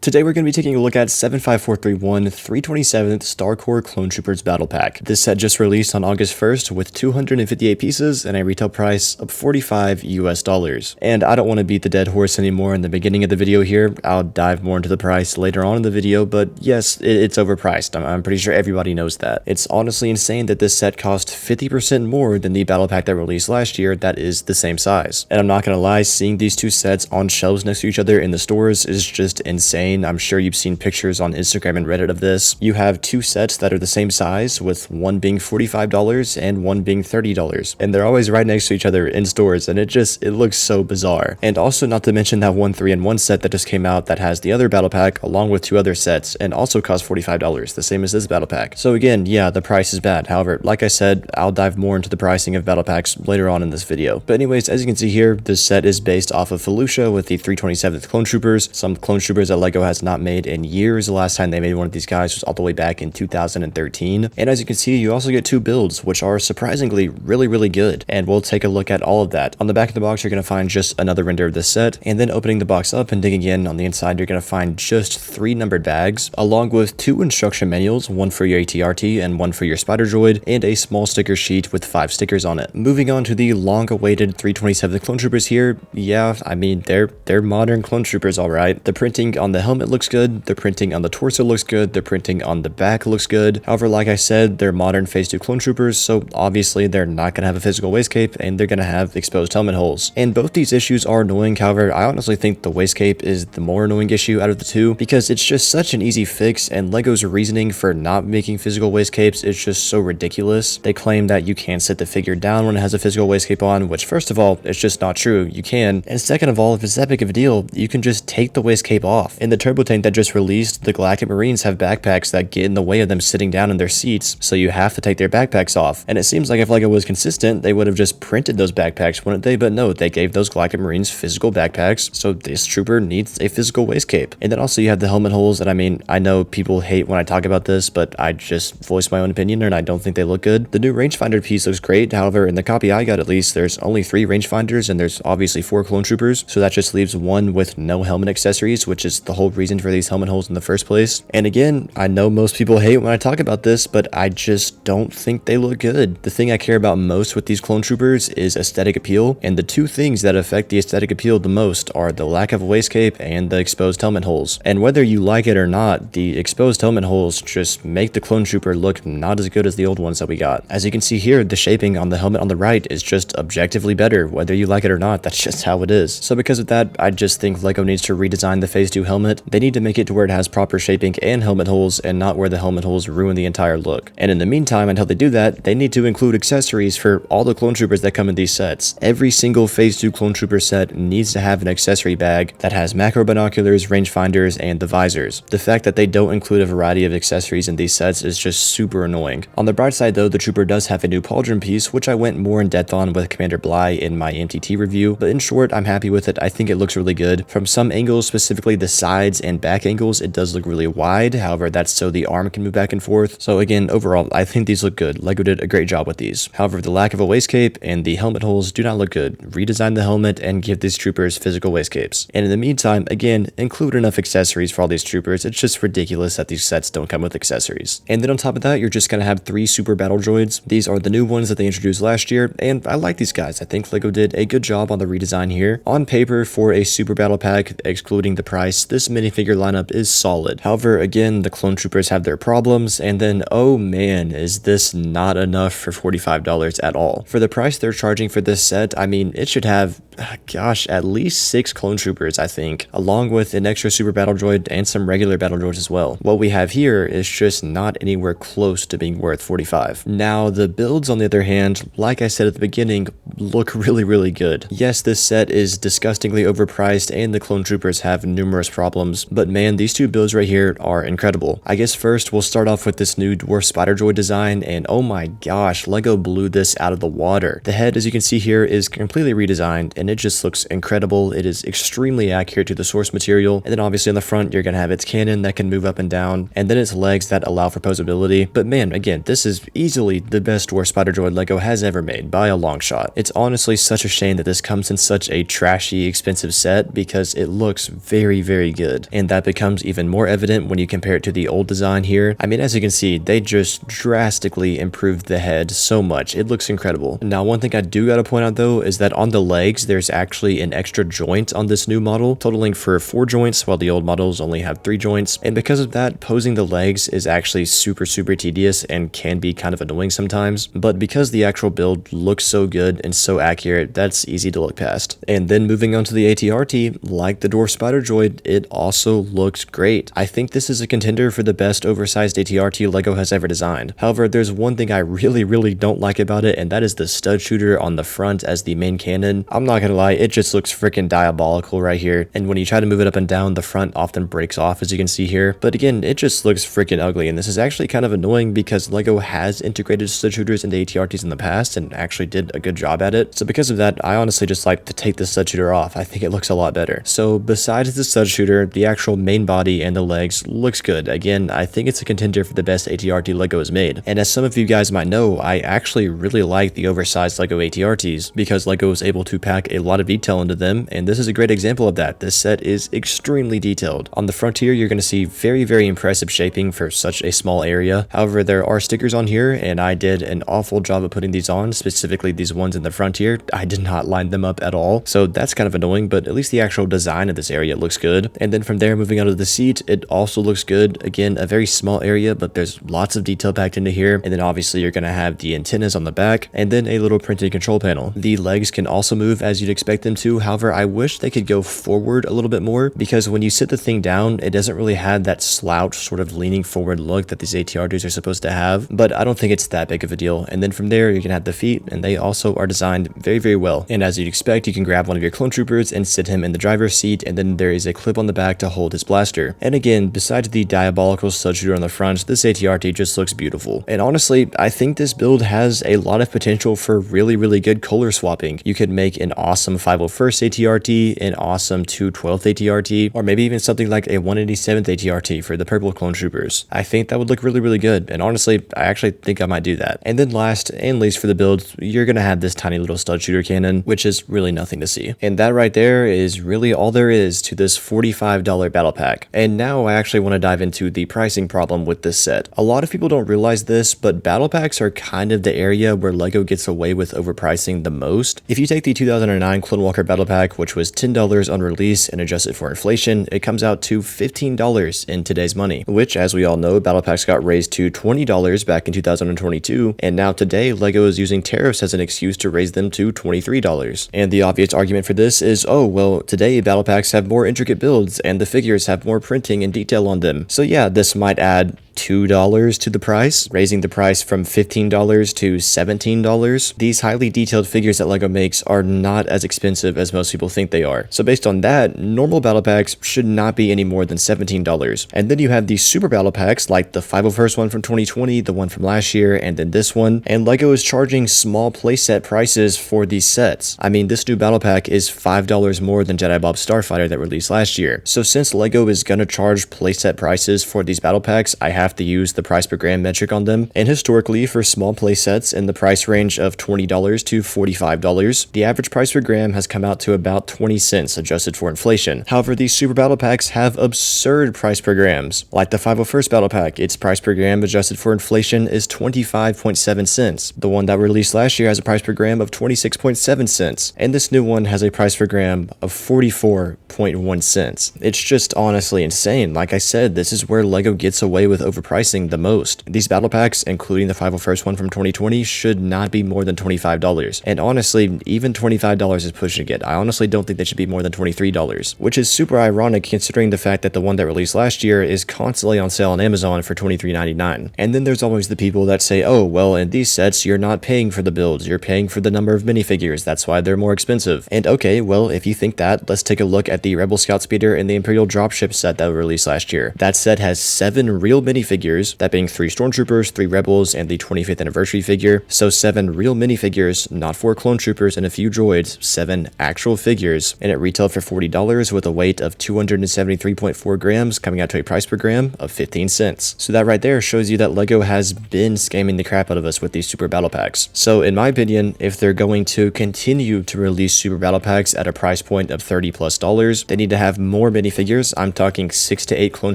Today we're going to be taking a look at 75431 327th Star Corps Clone Troopers Battle Pack. This set just released on August 1st with 258 pieces and a retail price of $45 US. And I don't want to beat the dead horse anymore in the beginning of the video here. I'll dive more into the price later on in the video, but yes, it's overpriced. I'm pretty sure everybody knows that. It's honestly insane that this set cost 50% more than the battle pack that released last year that is the same size. And I'm not going to lie, seeing these two sets on shelves next to each other in the stores is just insane. I'm sure you've seen pictures on Instagram and Reddit of this. You have two sets that are the same size, with one being $45 and one being $30. And they're always right next to each other in stores, and it looks so bizarre. And also not to mention that one 3-in-1 set that just came out that has the other battle pack along with two other sets and also costs $45, the same as this battle pack. So again, yeah, the price is bad. However, like I said, I'll dive more into the pricing of battle packs later on in this video. But anyways, as you can see here, this set is based off of Felucia with the 327th Clone Troopers, some Clone Troopers that LEGO has not made in years. The last time they made one of these guys was all the way back in 2013. And as you can see, you also get two builds, which are surprisingly really good. And we'll take a look at all of that. On the back of the box, you're going to find just another render of this set. And then opening the box up and digging in on the inside, you're going to find just 3 numbered bags, along with 2 instruction manuals, one for your ATRT and one for your Spider Droid, and a small sticker sheet with 5 stickers on it. Moving on to the long-awaited 327th Clone Troopers here. Yeah, I mean, they're modern Clone Troopers, alright. The printing on the helmet looks good, the printing on the torso looks good, the printing on the back looks good. However, like I said, they're modern Phase 2 Clone Troopers, so obviously they're not going to have a physical waist cape, and they're going to have exposed helmet holes. And both these issues are annoying. However, I honestly think the waist cape is the more annoying issue out of the two, because it's just such an easy fix, and LEGO's reasoning for not making physical waist capes is just so ridiculous. They claim that you can't set the figure down when it has a physical waist cape on, which first of all, it's just not true. You can. And second of all, if it's that big of a deal, you can just take the waist cape off. In the turbo tank that just released, the Galactic Marines have backpacks that get in the way of them sitting down in their seats, so you have to take their backpacks off. And it seems like if LEGO was consistent, they would have just printed those backpacks, wouldn't they? But no, they gave those Galactic Marines physical backpacks, so this trooper needs a physical waist cape. And then also you have the helmet holes, and I mean, I know people hate when I talk about this, but I just voice my own opinion, and I don't think they look good. The new rangefinder piece looks great. However, in the copy I got, at least, there's only 3 rangefinders, and there's obviously 4 clone troopers, so that just leaves one with no helmet accessories, which is the whole reason for these helmet holes in the first place. And again, I know most people hate when I talk about this, but I just don't think they look good. The thing I care about most with these clone troopers is aesthetic appeal, and the two things that affect the aesthetic appeal the most are the lack of a waist cape and the exposed helmet holes. And whether you like it or not, the exposed helmet holes just make the clone trooper look not as good as the old ones that we got. As you can see here, the shaping on the helmet on the right is just objectively better. Whether you like it or not, that's just how it is. So because of that, I just think LEGO needs to redesign the Phase 2 helmet. They need to make it to where it has proper shaping and helmet holes, and not where the helmet holes ruin the entire look. And in the meantime, until they do that, they need to include accessories for all the clone troopers that come in these sets. Every single Phase 2 clone trooper set needs to have an accessory bag that has macro binoculars, rangefinders, and the visors. The fact that they don't include a variety of accessories in these sets is just super annoying. On the bright side though, the trooper does have a new pauldron piece, which I went more in depth on with Commander Bly in my MTT review, but in short, I'm happy with it. I think it looks really good. From some angles, specifically the sides and back angles, it does look really wide. However, that's so the arm can move back and forth. So again, overall, I think these look good. LEGO did a great job with these. However, the lack of a waist cape and the helmet holes do not look good. Redesign the helmet and give these troopers physical waist capes. And in the meantime, again, include enough accessories for all these troopers. It's just ridiculous that these sets don't come with accessories. And then on top of that, you're just going to have 3 super battle droids. These are the new ones that they introduced last year, and I like these guys. I think LEGO did a good job on the redesign here. On paper, for a super battle pack, excluding the price, this minifigure lineup is solid. However, again, the clone troopers have their problems, and then, oh man, is this not enough for $45 at all. For the price they're charging for this set, I mean, it should have, gosh, at least 6 clone troopers, I think, along with an extra super battle droid and some regular battle droids as well. What we have here is just not anywhere close to being worth $45. Now, the builds, on the other hand, like I said at the beginning, look really good. Yes, this set is disgustingly overpriced, and the clone troopers have numerous problems, but man, these two builds right here are incredible. I guess first, we'll start off with this new dwarf Spider Droid design, and oh my gosh, LEGO blew this out of the water. The head, as you can see here, is completely redesigned, and it just looks incredible. It is extremely accurate to the source material, and then obviously on the front, you're gonna have its cannon that can move up and down, and then its legs that allow for posability. But man, again, this is easily the best dwarf Spider Droid LEGO has ever made, by a long shot. It's honestly such a shame that this comes in such a trashy, expensive set, because it looks very good. good. And that becomes even more evident when you compare it to the old design here. I mean, as you can see, they just drastically improved the head so much. It looks incredible. Now, one thing I do gotta point out though is that on the legs, there's actually an extra joint on this new model, totaling for 4 joints, while the old models only have 3 joints. And because of that, posing the legs is actually super tedious and can be kind of annoying sometimes. But because the actual build looks so good and so accurate, that's easy to look past. And then moving on to the ATRT, like the Dwarf Spider Droid, it also looks great. I think this is a contender for the best oversized ATRT LEGO has ever designed. However, there's one thing I really don't like about it, and that is the stud shooter on the front as the main cannon. I'm not gonna lie, it just looks freaking diabolical right here. And when you try to move it up and down, the front often breaks off, as you can see here. But again, it just looks freaking ugly, and this is actually kind of annoying because LEGO has integrated stud shooters into ATRTs in the past and actually did a good job at it. So because of that, I honestly just like to take the stud shooter off. I think it looks a lot better. So besides the stud shooter, the actual main body and the legs looks good. Again, I think it's a contender for the best ATRT LEGO has made. And as some of you guys might know, I actually really like the oversized LEGO ATRTs because LEGO was able to pack a lot of detail into them, and this is a great example of that. This set is extremely detailed. On the frontier, you're going to see very impressive shaping for such a small area. However, there are stickers on here, and I did an awful job of putting these on, specifically these ones in the frontier. I did not line them up at all, so that's kind of annoying, but at least the actual design of this area looks good. And then from there, moving on to the seat, it also looks good. Again, a very small area, but there's lots of detail packed into here. And then obviously you're going to have the antennas on the back, and then a little printed control panel. The legs can also move as you'd expect them to. However, I wish they could go forward a little bit more, because when you sit the thing down, it doesn't really have that slouch sort of leaning forward look that these ATRTs are supposed to have, but I don't think it's that big of a deal. And then from there, you can have the feet, and they also are designed very well. And as you'd expect, you can grab one of your clone troopers and sit him in the driver's seat, and then there is a clip on the back to hold his blaster. And again, besides the diabolical stud shooter on the front, this ATRT just looks beautiful. And honestly, I think this build has a lot of potential for really good color swapping. You could make an awesome 501st ATRT, an awesome 212th ATRT, or maybe even something like a 187th ATRT for the purple clone troopers. I think that would look really good, and honestly, I actually think I might do that. And then last and least for the build, you're gonna have this tiny little stud shooter cannon, which is really nothing to see. And that right there is really all there is to this $45 battle pack. And now I actually want to dive into the pricing problem with this set. A lot of people don't realize this, but battle packs are kind of the area where LEGO gets away with overpricing the most. If you take the 2009 Clone Walker battle pack, which was $10 on release and adjusted for inflation, it comes out to $15 in today's money, which, as we all know, battle packs got raised to $20 back in 2022, and now today LEGO is using tariffs as an excuse to raise them to $23. And the obvious argument for this is, oh well, today battle packs have more intricate builds and the figures have more printing and detail on them, so yeah, this might add $2 to the price, raising the price from $15 to $17. These highly detailed figures that LEGO makes are not as expensive as most people think they are. So based on that, normal battle packs should not be any more than $17. And then you have these super battle packs like the 501st one from 2020, the one from last year, and then this one. And LEGO is charging small playset prices for these sets. I mean, this new battle pack is $5 more than Jedi Bob Starfighter that released last year. So since LEGO is gonna charge playset prices for these battle packs, I have to use the price per gram metric on them. And historically, for small playsets in the price range of $20 to $45, the average price per gram has come out to about 20 cents adjusted for inflation. However, these super battle packs have absurd price per grams. Like the 501st battle pack, its price per gram adjusted for inflation is 25.7 cents. The one that released last year has a price per gram of 26.7 cents. And this new one has a price per gram of 44.1 cents. It's just honestly insane. Like I said, this is where LEGO gets away with overpricing the most. These battle packs, including the 501st one from 2020, should not be more than $25. And honestly, even $25 is pushing it. I honestly don't think they should be more than $23, which is super ironic considering the fact that the one that released last year is constantly on sale on Amazon for $23.99. And then there's always the people that say, oh, well, in these sets, you're not paying for the builds, you're paying for the number of minifigures, that's why they're more expensive. And okay, well, if you think that, let's take a look at the Rebel Scout Speeder and the Imperial Dropship set that was released last year. That set has 7 real minifigures minifigures, that being 3 Stormtroopers, 3 Rebels, and the 25th anniversary figure. So 7 real minifigures, not 4 clone troopers and a few droids, 7 actual figures, and it retailed for $40 with a weight of 273.4 grams, coming out to a price per gram of 15 cents. So that right there shows you that LEGO has been scamming the crap out of us with these super battle packs. So in my opinion, if they're going to continue to release super battle packs at a price point of $30+, they need to have more minifigures. I'm talking 6 to 8 clone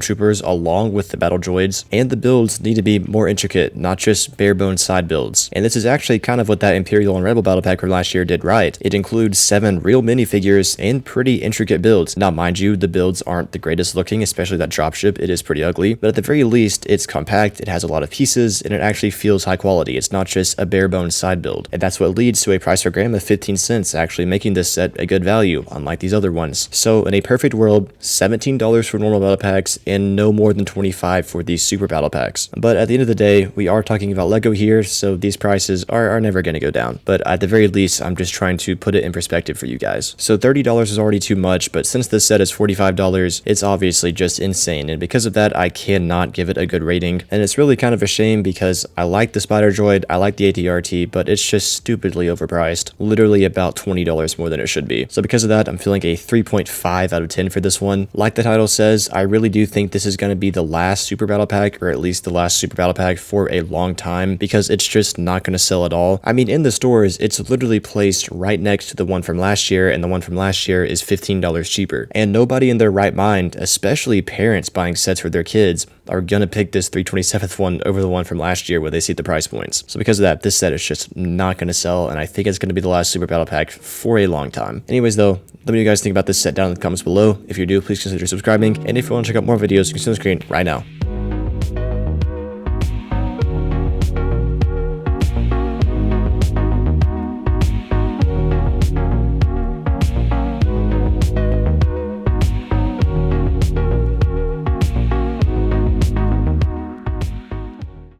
troopers along with the battle droids, and the builds need to be more intricate, not just bare bones side builds. And this is actually kind of what that Imperial and Rebel battle pack from last year did right. It includes 7 real minifigures and pretty intricate builds. Now mind you, the builds aren't the greatest looking, especially that dropship. It is pretty ugly, but at the very least, it's compact, it has a lot of pieces, and it actually feels high quality. It's not just a bare bones side build. And that's what leads to a price per gram of 15 cents, actually making this set a good value, unlike these other ones. So in a perfect world, $17 for normal battle packs and no more than $25 for these super battle packs. But at the end of the day, we are talking about LEGO here, so these prices are never going to go down. But at the very least, I'm just trying to put it in perspective for you guys. So $30 is already too much, but since this set is $45, it's obviously just insane. And because of that, I cannot give it a good rating. And it's really kind of a shame because I like the Spider Droid, I like the AT-RT, but it's just stupidly overpriced. Literally about $20 more than it should be. So because of that, I'm feeling a 3.5 out of 10 for this one. Like the title says, I really do think this is going to be the last super battle pack, or at least the last super battle pack for a long time, because it's just not going to sell at all. I mean, in the stores, it's literally placed right next to the one from last year, and the one from last year is $15 cheaper. And nobody in their right mind, especially parents buying sets for their kids, are gonna pick this 327th one over the one from last year where they see the price points. So because of that, this set is just not gonna sell, and I think it's gonna be the last super battle pack for a long time. Anyways though, let me know what you guys think about this set down in the comments below. If you do, please consider subscribing, and if you want to check out more videos, you can see on the screen right now.